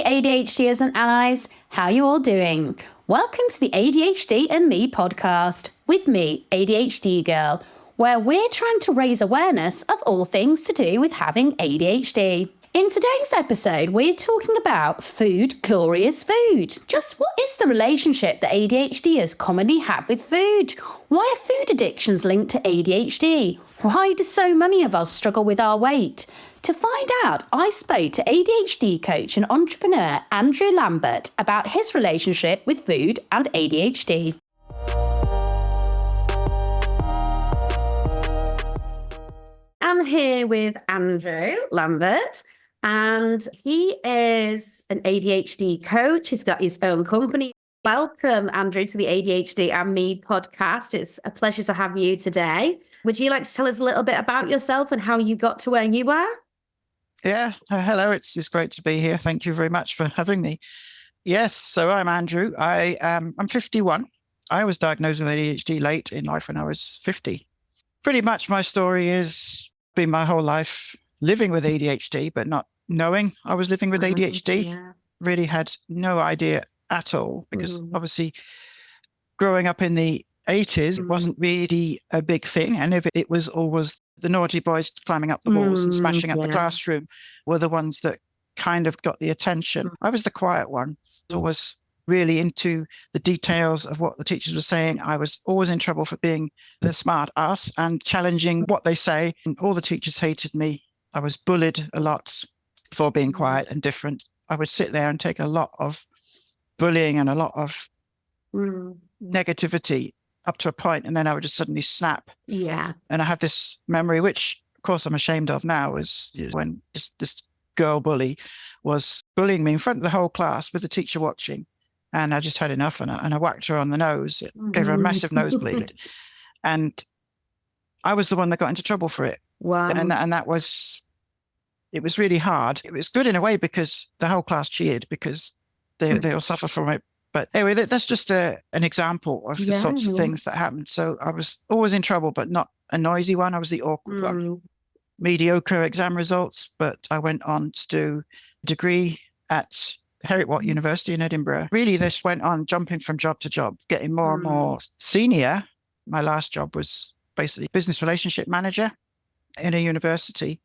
ADHDers and allies, how you all doing? Welcome to the ADHD and Me podcast with me, ADHD Girl, where we're trying to raise awareness of all things to do with having ADHD. In today's episode, we're talking about food, glorious food. Just what is the relationship that ADHDers commonly have with food? Why are food addictions linked to ADHD? Why do so many of us struggle with our weight? To find out, I spoke to ADHD coach and entrepreneur Andrew Lambert about his relationship with food and ADHD. I'm here with Andrew Lambert, and he is an ADHD coach. He's got his own company. Welcome, Andrew, to the ADHD and Me podcast. It's a pleasure to have you today. Would you like to tell us a little bit about yourself and how you got to where you are? Yeah, hello. It's great to be here. Thank you very much for having me. Yes, so I'm Andrew. I'm 51. I was diagnosed with ADHD late in life when I was 50. Pretty much my story is been my whole life living with ADHD, but not knowing I was living with ADHD. Yeah. Really had no idea at all, because obviously growing up in the 80s, it wasn't really a big thing. And if it was always the naughty boys climbing up the walls and smashing up the classroom were the ones that kind of got the attention. I was the quiet one. I was really into the details of what the teachers were saying. I was always in trouble for being the smart ass and challenging what they say. And all the teachers hated me. I was bullied a lot for being quiet and different. I would sit there and take a lot of bullying and a lot of negativity up to a point, and then I would just suddenly snap. Yeah. And I have this memory, which of course I'm ashamed of now, is when this girl bully was bullying me in front of the whole class with the teacher watching. And I just had enough, and I whacked her on the nose. It gave her a massive nosebleed. And I was the one that got into trouble for it. Wow. And that was, it was really hard. It was good in a way because the whole class cheered because they all suffer from it. But anyway, that's just an example of the sorts of things that happened. So I was always in trouble, but not a noisy one. I was the awkward one. Mediocre exam results, but I went on to do a degree at Heriot-Watt University in Edinburgh. Really, this went on jumping from job to job, getting more and more senior. My last job was basically business relationship manager in a university,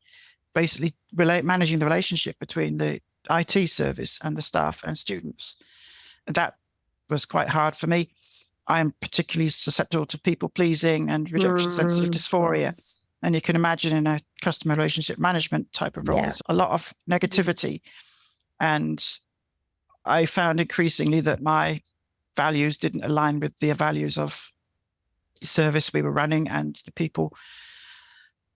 basically managing the relationship between the IT service and the staff and students. That was quite hard for me. I am particularly susceptible to people pleasing and reduction sensitive dysphoria. And you can imagine in a customer relationship management type of role, there's a lot of negativity. And I found increasingly that my values didn't align with the values of the service we were running and the people.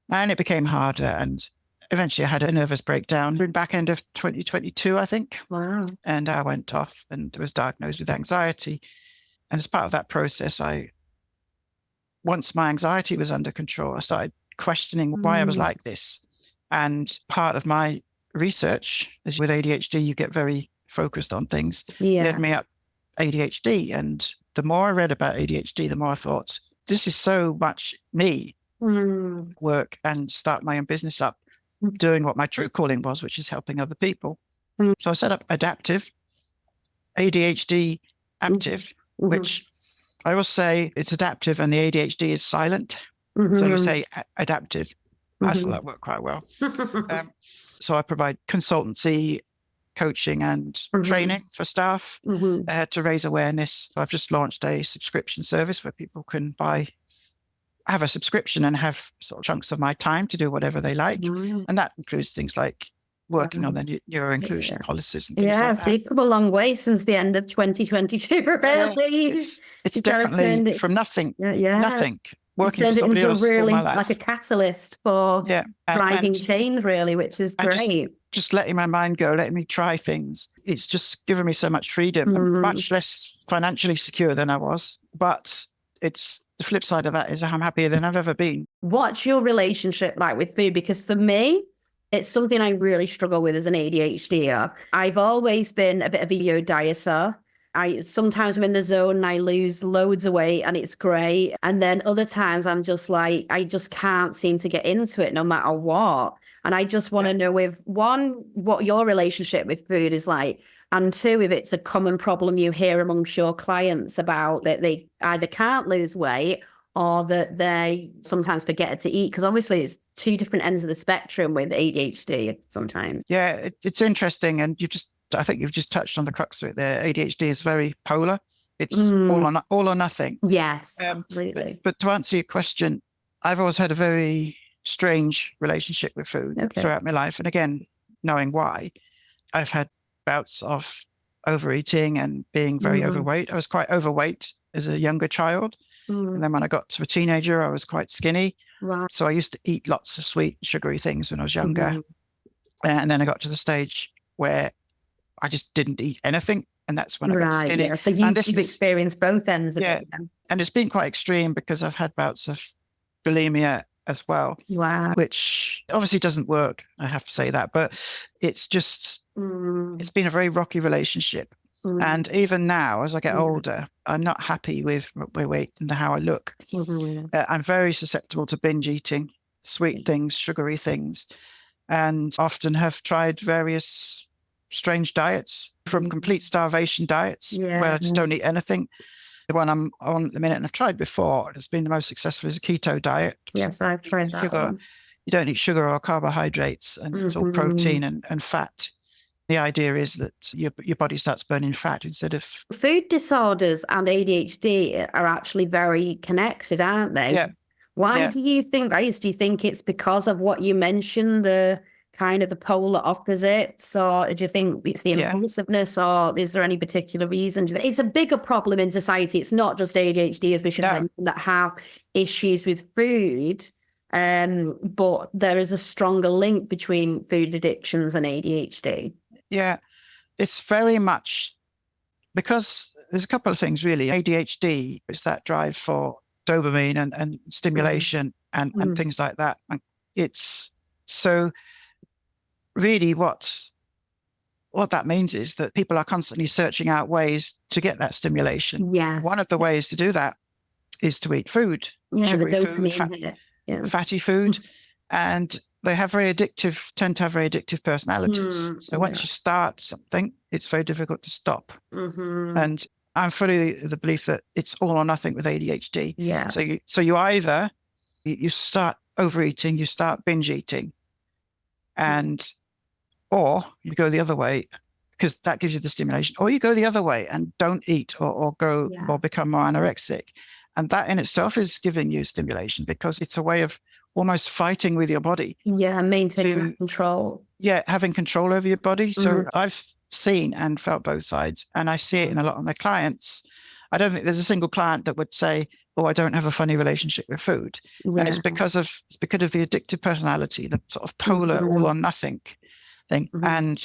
And it became harder. And eventually I had a nervous breakdown in back end of 2022, I think. Wow. And I went off and was diagnosed with anxiety. And as part of that process, once my anxiety was under control, I started questioning why I was like this. And part of my research is with ADHD, you get very focused on things. Led me up ADHD. And the more I read about ADHD, the more I thought, this is so much me. Work and start my own business up, doing what my true calling was, which is helping other people. So I set up Adaptive, ADHD Active, which I will say it's adaptive and the ADHD is silent. So you say adaptive. I thought that worked quite well. So I provide consultancy, coaching and training for staff to raise awareness. I've just launched a subscription service where people can have a subscription and have sort of chunks of my time to do whatever they like. And that includes things like working on the neuro-inclusion policies and things like that. So you've come a long way since the end of 2022, really. It's definitely from nothing, working for somebody else really all my life. Like a catalyst for driving change, really, which is great. Just letting my mind go, letting me try things. It's just given me so much freedom. I'm much less financially secure than I was, but it's the flip side of that is I'm happier than I've ever been. What's your relationship like with food? Because for me, it's something I really struggle with as an ADHDer. I've always been a bit of a yo dieter. Sometimes I'm in the zone and I lose loads of weight and it's great. And then other times I'm just like, I just can't seem to get into it no matter what. And I just want to know what your relationship with food is like. And two, if it's a common problem you hear amongst your clients about that they either can't lose weight or that they sometimes forget to eat, because obviously it's two different ends of the spectrum with ADHD sometimes. Yeah, it's interesting. And I think you've just touched on the crux of it there. ADHD is very polar. It's all or nothing. Yes, absolutely. But to answer your question, I've always had a very strange relationship with food throughout my life. And again, knowing why, I've had bouts of overeating and being very overweight. I was quite overweight as a younger child. And then when I got to a teenager, I was quite skinny. Right. So I used to eat lots of sweet, sugary things when I was younger. And then I got to the stage where I just didn't eat anything. And that's when I got skinny. Yeah. So you've experienced both ends of it. And it's been quite extreme because I've had bouts of bulimia as well. Wow. Which obviously doesn't work. I have to say that. But it's just, it's been a very rocky relationship. And even now, as I get older, I'm not happy with my weight and how I look. I'm very susceptible to binge eating, sweet things, sugary things, and often have tried various strange diets, from complete starvation diets where I just don't eat anything. The one I'm on at the minute, and I've tried before, it's been the most successful, is a keto diet. Yes, I've tried that one. You don't eat sugar or carbohydrates, and it's all protein and fat. The idea is that your body starts burning fat instead of... Food disorders and ADHD are actually very connected, aren't they? Yeah. Why do you think that is? Do you think it's because of what you mentioned, the kind of the polar opposites, or do you think it's the impulsiveness, or is there any particular reason? It's a bigger problem in society. It's not just ADHD, as we should mention, that have issues with food. But there is a stronger link between food addictions and ADHD. Yeah, it's very much because there's a couple of things really. ADHD is that drive for dopamine and stimulation and things like that. And it's so really what that means is that people are constantly searching out ways to get that stimulation. Yes. One of the ways to do that is to eat food, sugary food, fatty food, and they tend to have very addictive personalities. So once you start something, it's very difficult to stop. And I'm fully the belief that it's all or nothing with ADHD. Yeah. So you either you start overeating, you start binge eating, or you go the other way because that gives you the stimulation, or you go the other way and don't eat or become more anorexic. And that in itself is giving you stimulation because it's a way of almost fighting with your body. Yeah, maintaining control. Yeah, having control over your body. So I've seen and felt both sides, and I see it in a lot of my clients. I don't think there's a single client that would say, "Oh, I don't have a funny relationship with food," and it's because of the addictive personality, the sort of polar all or nothing thing. And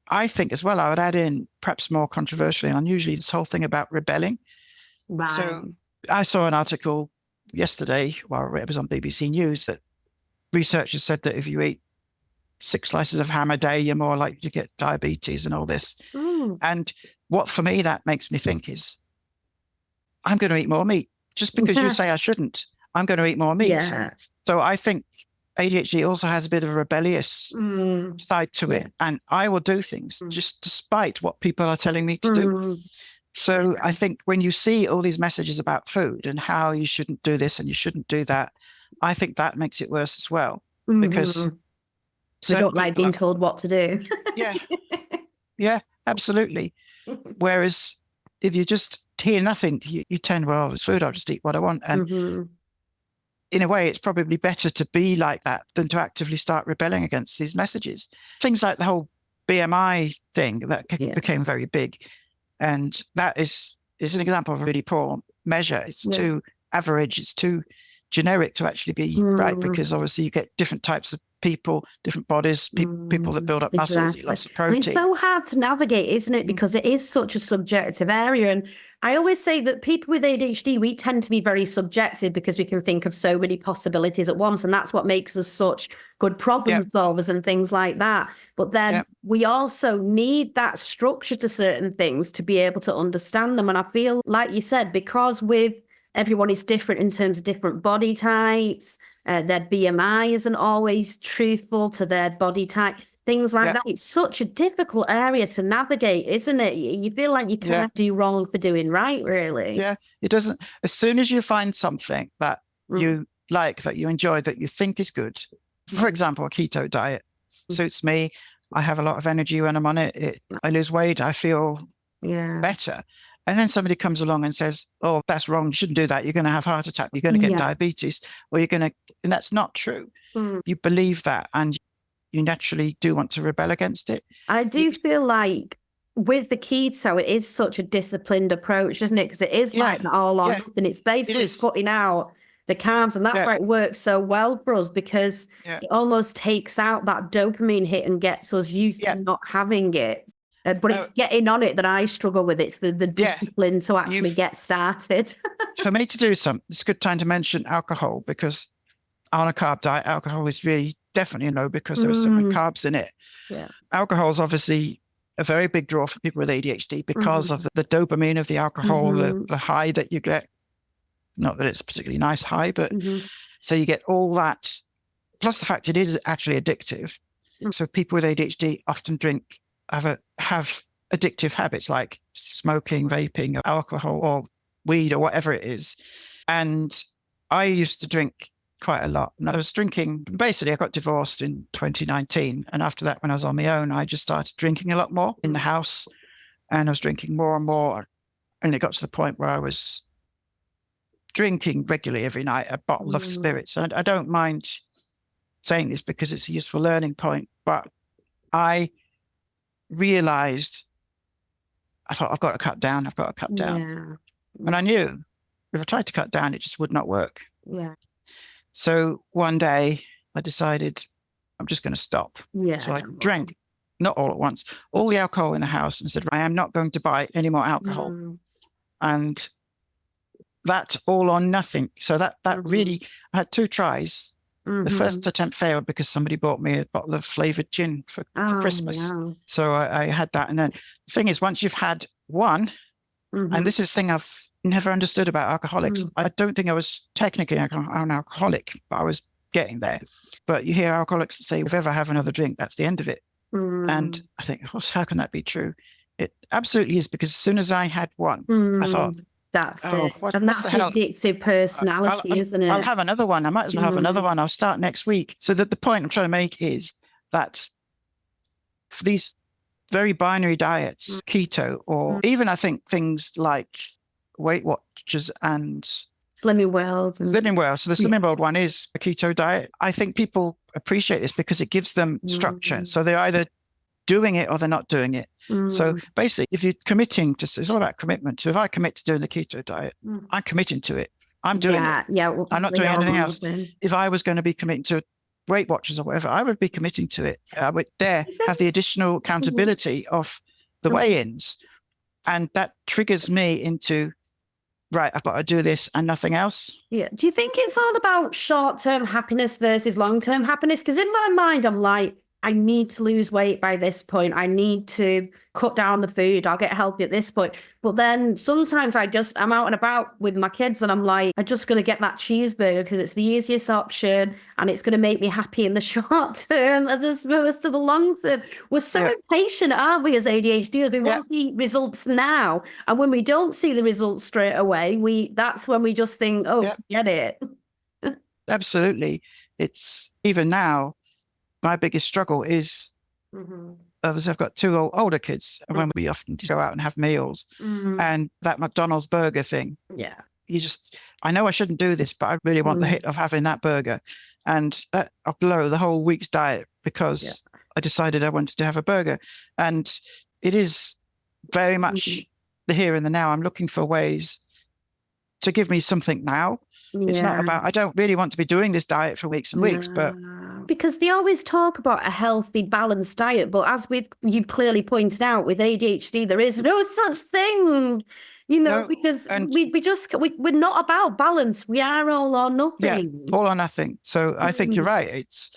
I think as well, I would add in, perhaps more controversially and unusually, this whole thing about rebelling. Right. So I saw an article yesterday, it was on BBC News, that researchers said that if you eat 6 slices of ham a day, you're more likely to get diabetes and all this. And what for me that makes me think is, I'm going to eat more meat. Just because you say I shouldn't, I'm going to eat more meat. Yeah. So I think ADHD also has a bit of a rebellious side to it. And I will do things just despite what people are telling me to do. So I think when you see all these messages about food and how you shouldn't do this and you shouldn't do that, I think that makes it worse as well. Because they don't like being told what to do. Yeah, absolutely. Whereas if you just hear nothing, you tend, well, it's food, I'll just eat what I want. And in a way, it's probably better to be like that than to actively start rebelling against these messages. Things like the whole BMI thing that became very big. And that is an example of a really poor measure. It's too average. It's too generic to actually be right, because obviously you get different types of people, different bodies, people that build up muscles, eat lots of protein. And it's so hard to navigate, isn't it? Because it is such a subjective area. And I always say that people with ADHD, we tend to be very subjective because we can think of so many possibilities at once. And that's what makes us such good problem solvers and things like that. But then we also need that structure to certain things to be able to understand them. And I feel, like you said, because with everyone is different in terms of different body types, their BMI isn't always truthful to their body type. things like that. It's such a difficult area to navigate, isn't it? You feel like you can't do wrong for doing right, really. Yeah, it doesn't. As soon as you find something that you like, that you enjoy, that you think is good, for example, a keto diet suits me. I have a lot of energy when I'm on it. I lose weight. I feel better. And then somebody comes along and says, oh, that's wrong. You shouldn't do that. You're going to have a heart attack. You're going to get diabetes, or you're going to, and that's not true. You believe that, and you naturally do want to rebel against it. I do feel like with the keto, it is such a disciplined approach, isn't it? Because it is like all or nothing. It's basically cutting out the carbs, and that's why it works so well for us, because it almost takes out that dopamine hit and gets us used to not having it. But it's getting on it that I struggle with. It's the discipline to actually get started. For me to do something, it's a good time to mention alcohol, because on a carb diet, alcohol is really definitely a no, because there are so many carbs in it. Alcohol is obviously a very big draw for people with ADHD because of the dopamine of the alcohol, the high that you get. Not that it's a particularly nice high, but so you get all that, plus the fact it is actually addictive. So people with ADHD often have addictive habits like smoking, vaping, alcohol, or weed, or whatever it is. And I used to drink quite a lot. And I was drinking, basically I got divorced in 2019. And after that, when I was on my own, I just started drinking a lot more in the house, and I was drinking more and more. And it got to the point where I was drinking regularly every night, a bottle of spirits. And I don't mind saying this because it's a useful learning point, but I realized, I thought, I've got to cut down. And I knew if I tried to cut down, it just would not work. So one day I decided I'm just going to stop. So I drank, not all at once, all the alcohol in the house, and said, I am not going to buy any more alcohol. And that's all or nothing. So that really, I had 2 tries. The first attempt failed because somebody bought me a bottle of flavored gin for Christmas. So I had that. And then the thing is, once you've had one, and this is the thing I've never understood about alcoholics. I don't think I was technically an alcoholic, but I was getting there. But you hear alcoholics say, if I ever have another drink, that's the end of it. And I think, how can that be true? It absolutely is, because as soon as I had one, I thought, that's it. And that's the addictive personality, isn't it? I'll have another one. I might as well have another one. I'll start next week. So that the point I'm trying to make is that for these very binary diets, keto, or even I think things like Weight Watchers and Slimming World. So the Slimming World one is a keto diet. I think people appreciate this because it gives them structure. So they're either doing it or they're not doing it. So basically, if you're committing to, it's all about commitment. So if I commit to doing the keto diet, I'm committing to it. I'm doing it. I'm not doing anything else. If I was going to be committing to Weight Watchers or whatever, I would be committing to it. I would have the additional accountability of the weigh-ins. And that triggers me into, right, I've got to do this and nothing else. Yeah. Do you think it's all about short-term happiness versus long-term happiness? Because in my mind, I'm like, I need to lose weight by this point. I need to cut down the food. I'll get healthy at this point. But then sometimes I'm out and about with my kids and I'm like, I'm just going to get that cheeseburger because it's the easiest option and it's going to make me happy in the short term as opposed to the long term. We're so impatient, aren't we, as ADHDers? We want the results now. And when we don't see the results straight away, that's when we just think, get it. Absolutely. It's even now, my biggest struggle is, I've got 2 older kids, and when we often go out and have meals, and that McDonald's burger thing, I know I shouldn't do this, but I really want the hit of having that burger. And that I'll blow the whole week's diet because I decided I wanted to have a burger. And it is very much the here and the now. I'm looking for ways to give me something now. It's not about, I don't really want to be doing this diet for weeks and weeks, but because they always talk about a healthy, balanced diet, but as you clearly pointed out, with ADHD, there is no such thing, because we're not about balance. We are all or nothing. Yeah, all or nothing. So I think you're right. It's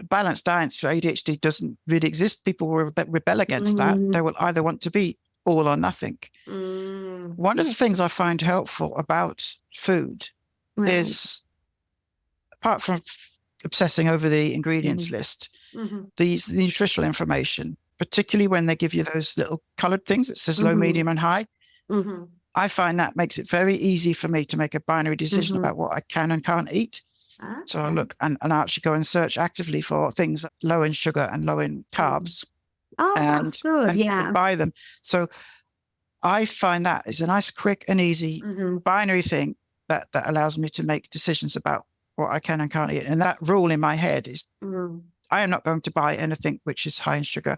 balanced diets for ADHD doesn't really exist. People will rebel against that. They will either want to be all or nothing. One of the things I find helpful about food is, apart from obsessing over the ingredients list, the nutritional information, particularly when they give you those little coloured things that says low, medium and high. I find that makes it very easy for me to make a binary decision about what I can and can't eat. So I look and I actually go and search actively for things low in sugar and low in carbs. That's good. And buy them. So I find that is a nice, quick and easy binary thing that allows me to make decisions about what I can and can't eat. And that rule in my head is I am not going to buy anything which is high in sugar.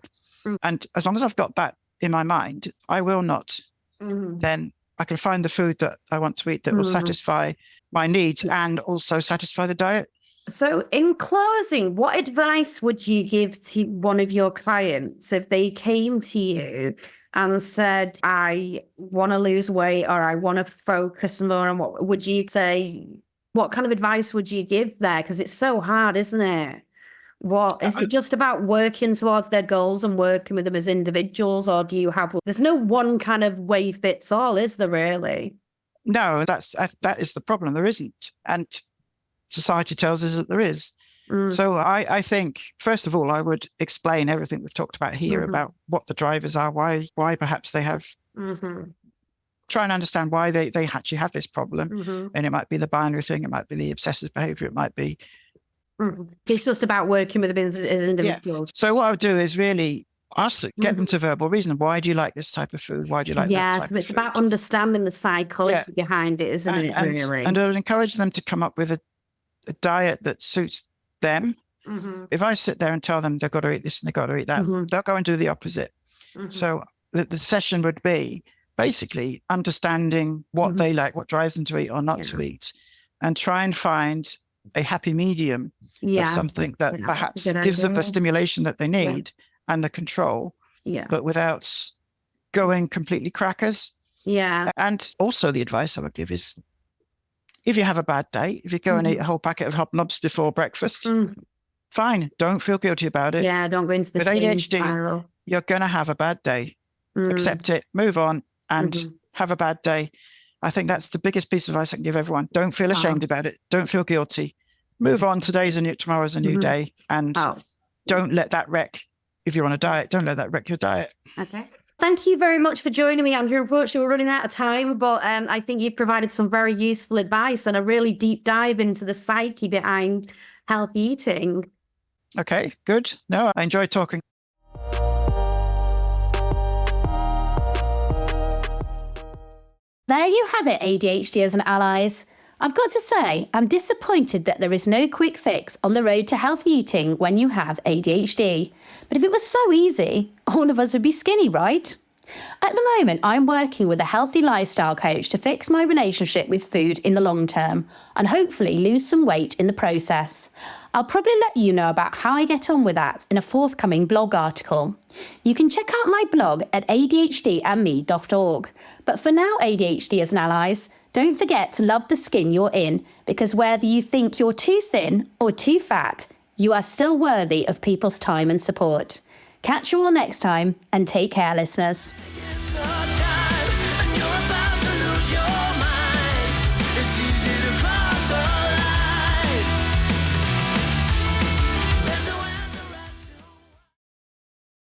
And as long as I've got that in my mind, I will not. Then I can find the food that I want to eat that will satisfy my needs and also satisfy the diet. So in closing, what advice would you give to one of your clients if they came to you and said, I want to lose weight or I want to focus more on what would you say? What kind of advice would you give there? Because it's so hard, isn't it? What is it just about working towards their goals and working with them as individuals, or do you have? There's no one kind of way fits all, is there really? No, that is the problem. There isn't, and society tells us that there is. So I think first of all, I would explain everything we've talked about here about what the drivers are, why perhaps they have. Try and understand why they actually have this problem, and it might be the binary thing, it might be the obsessive behavior, it might be. It's just about working with them as individuals. So what I would do is really ask them, get them to verbal reason. Why do you like this type of food? Why do you like that type of food? Yes, it's about understanding the psychology behind it, isn't it, really? And I'll encourage them to come up with a diet that suits them. If I sit there and tell them they've got to eat this and they've got to eat that, they'll go and do the opposite. So the session would be basically understanding what they like, what drives them to eat or not to eat, and try and find a happy medium of something that perhaps gives them the stimulation that they need and the control, but without going completely crackers. And also the advice I would give is, if you have a bad day, if you go and eat a whole packet of hobnobs before breakfast, fine, don't feel guilty about it. Don't go into the with ADHD spiral. You're going to have a bad day. Accept it, move on, and have a bad day. I think that's the biggest piece of advice I can give everyone. Don't feel ashamed about it. Don't feel guilty. Move on. Tomorrow's a new day. And don't let that wreck, if you're on a diet, don't let that wreck your diet. Okay. Thank you very much for joining me, Andrew. Unfortunately, we're running out of time, but I think you've provided some very useful advice and a really deep dive into the psyche behind healthy eating. Okay, good. No, I enjoyed talking. There you have it, ADHDers and allies. I've got to say, I'm disappointed that there is no quick fix on the road to healthy eating when you have ADHD. But if it was so easy, all of us would be skinny, right? At the moment, I'm working with a healthy lifestyle coach to fix my relationship with food in the long term and hopefully lose some weight in the process. I'll probably let you know about how I get on with that in a forthcoming blog article. You can check out my blog at adhdandme.org. But for now, ADHDers and allies, don't forget to love the skin you're in, because whether you think you're too thin or too fat, you are still worthy of people's time and support. Catch you all next time, and take care, listeners.